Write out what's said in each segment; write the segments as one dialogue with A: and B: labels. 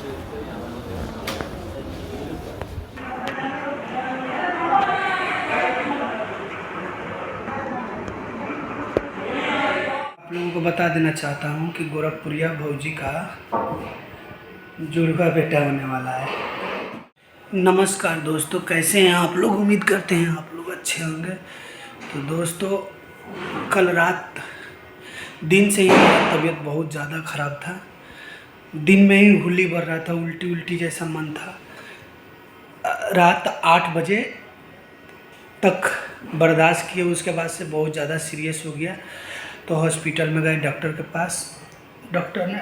A: आप लोगों को बता देना चाहता हूँ कि गोरखपुरिया भौजी का जुड़वा बेटा होने वाला है। नमस्कार दोस्तों, कैसे हैं आप लोग? उम्मीद करते हैं आप लोग अच्छे होंगे। तो दोस्तों, कल रात दिन से ही मेरा तबीयत बहुत ज़्यादा ख़राब था। दिन में ही हुल्ली भर रहा था, उल्टी उल्टी जैसा मन था। रात 8 बजे तक बर्दाश्त किए, उसके बाद से बहुत ज़्यादा सीरियस हो गया। तो हॉस्पिटल में गए डॉक्टर के पास। डॉक्टर ने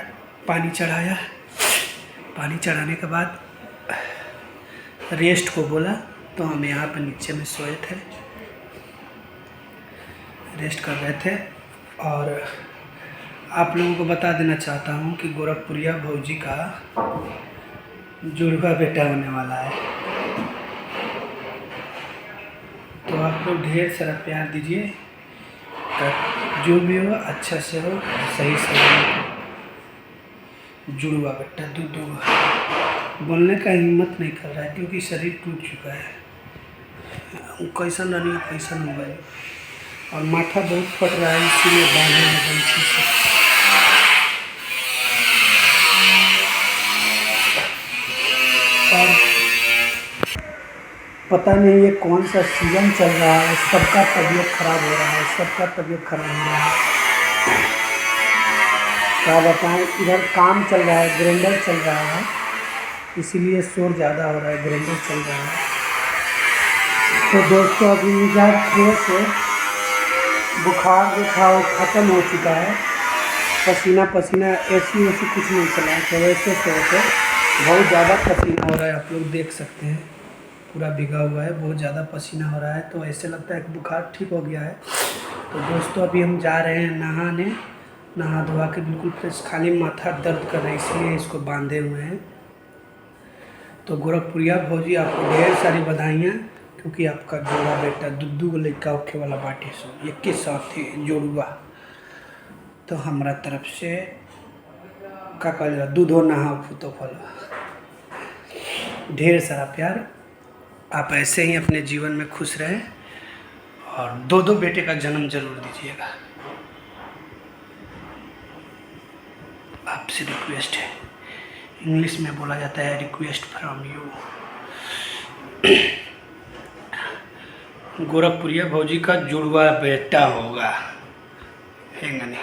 A: पानी चढ़ाया। पानी चढ़ाने के बाद रेस्ट को बोला, तो हम यहाँ पर नीचे में सोए थे, रेस्ट कर रहे थे। और आप लोगों को बता देना चाहता हूँ कि गोरखपुरिया भौजी का जुड़वा बेटा होने वाला है। तो आप लोग ढेर सारा प्यार दीजिए, जो भी हो अच्छा से हो, सही सही। जुड़वा बेटा दूधू बोलने का हिम्मत नहीं कर रहा है क्योंकि शरीर टूट चुका है। कैसा नहीं कैसा होगा, और माथा बहुत फट रहा है, इसीलिए बांधे हैं बंसी से। और पता नहीं ये कौन सा सीजन चल रहा है, सबका तबीयत खराब हो रहा है, सबका तबीयत खराब हो रहा है। क्या बताएं, इधर काम चल रहा है, ग्राइंडर चल रहा है, इसीलिए शोर ज़्यादा हो रहा है, ग्राइंडर चल रहा है। तो दोस्तों, अभी मिजाज फ्रेश है, बुखार जो था वो ख़त्म हो चुका है। पसीना पसीना, एसी कुछ नहीं चला है, तो वैसे बहुत ज़्यादा पसीना हो रहा है। आप लोग देख सकते हैं, पूरा भीगा हुआ है, बहुत ज़्यादा पसीना हो रहा है। तो ऐसे लगता है कि बुखार ठीक हो गया है। तो दोस्तों, अभी हम जा रहे हैं नहाने। नहा धोवा के बिल्कुल फ्रेश, खाली माथा दर्द कर रहा है, इसलिए इसको बांधे हुए हैं। तो गोरखपुरिया भौजी, आपको ढेर सारी बधाइयाँ, क्योंकि आपका जोड़ा बेटा दुद्दू को लेकर औखे वाला बाटी सो एक के साथ ही जोड़ुआ। तो हमारा तरफ से का कह दूधो नहा फूतो फल, ढेर सारा प्यार। आप ऐसे ही अपने जीवन में खुश रहें और दो दो बेटे का जन्म जरूर दीजिएगा। आपसे रिक्वेस्ट है, इंग्लिश में बोला जाता है रिक्वेस्ट फ्रॉम यू। गोरखपुरिया भौजी का जुड़वा बेटा होगा, हेंगनी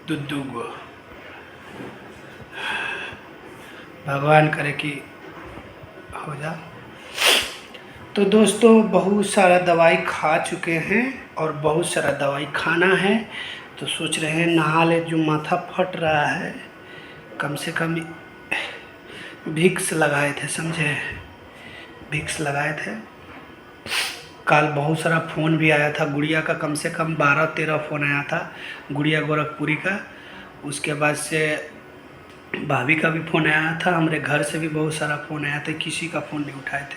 A: दुद्दू गो। भगवान करे कि हो जा। तो दोस्तों, बहुत सारा दवाई खा चुके हैं और बहुत सारा दवाई खाना है। तो सोच रहे हैं नहा ले, जो माथा फट रहा है, कम से कम विक्स लगाए थे, समझे, विक्स लगाए थे। कल बहुत सारा फ़ोन भी आया था, गुड़िया का कम से कम 12-13 फ़ोन आया था, गुड़िया गोरखपुरी का। उसके बाद से भाभी का भी फ़ोन आया था, हमारे घर से भी बहुत सारा फ़ोन आया था, किसी का फ़ोन नहीं उठाए थे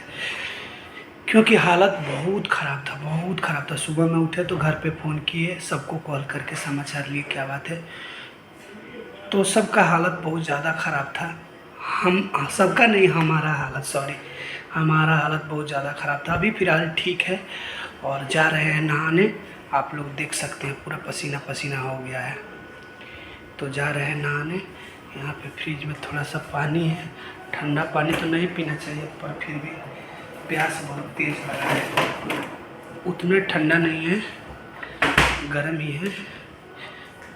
A: क्योंकि हालत बहुत ख़राब था, बहुत ख़राब था। सुबह में उठे तो घर पे फ़ोन किए, सबको कॉल करके समाचार लिए क्या बात है। तो सबका हालत बहुत ज़्यादा ख़राब था। हम सबका नहीं, हमारा हालत, सॉरी, हमारा हालत बहुत ज़्यादा ख़राब था। अभी फ़िलहाल ठीक है और जा रहे हैं नहाने। आप लोग देख सकते हैं पूरा पसीना पसीना हो गया है। तो जा रहे हैं नहाने। यहाँ पे फ्रिज में थोड़ा सा पानी है, ठंडा पानी तो नहीं पीना चाहिए, पर फिर भी प्यास बहुत तेज़ लगा है। उतना ठंडा नहीं है, गर्म ही है।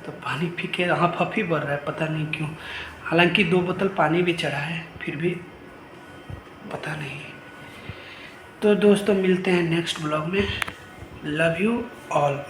A: तो पानी पी के हफी बढ़ रहा है, पता नहीं क्यों। हालांकि 2 बोतल पानी भी चढ़ा है, फिर भी पता नहीं। तो दोस्तों, मिलते हैं नेक्स्ट ब्लॉग में। Love you all.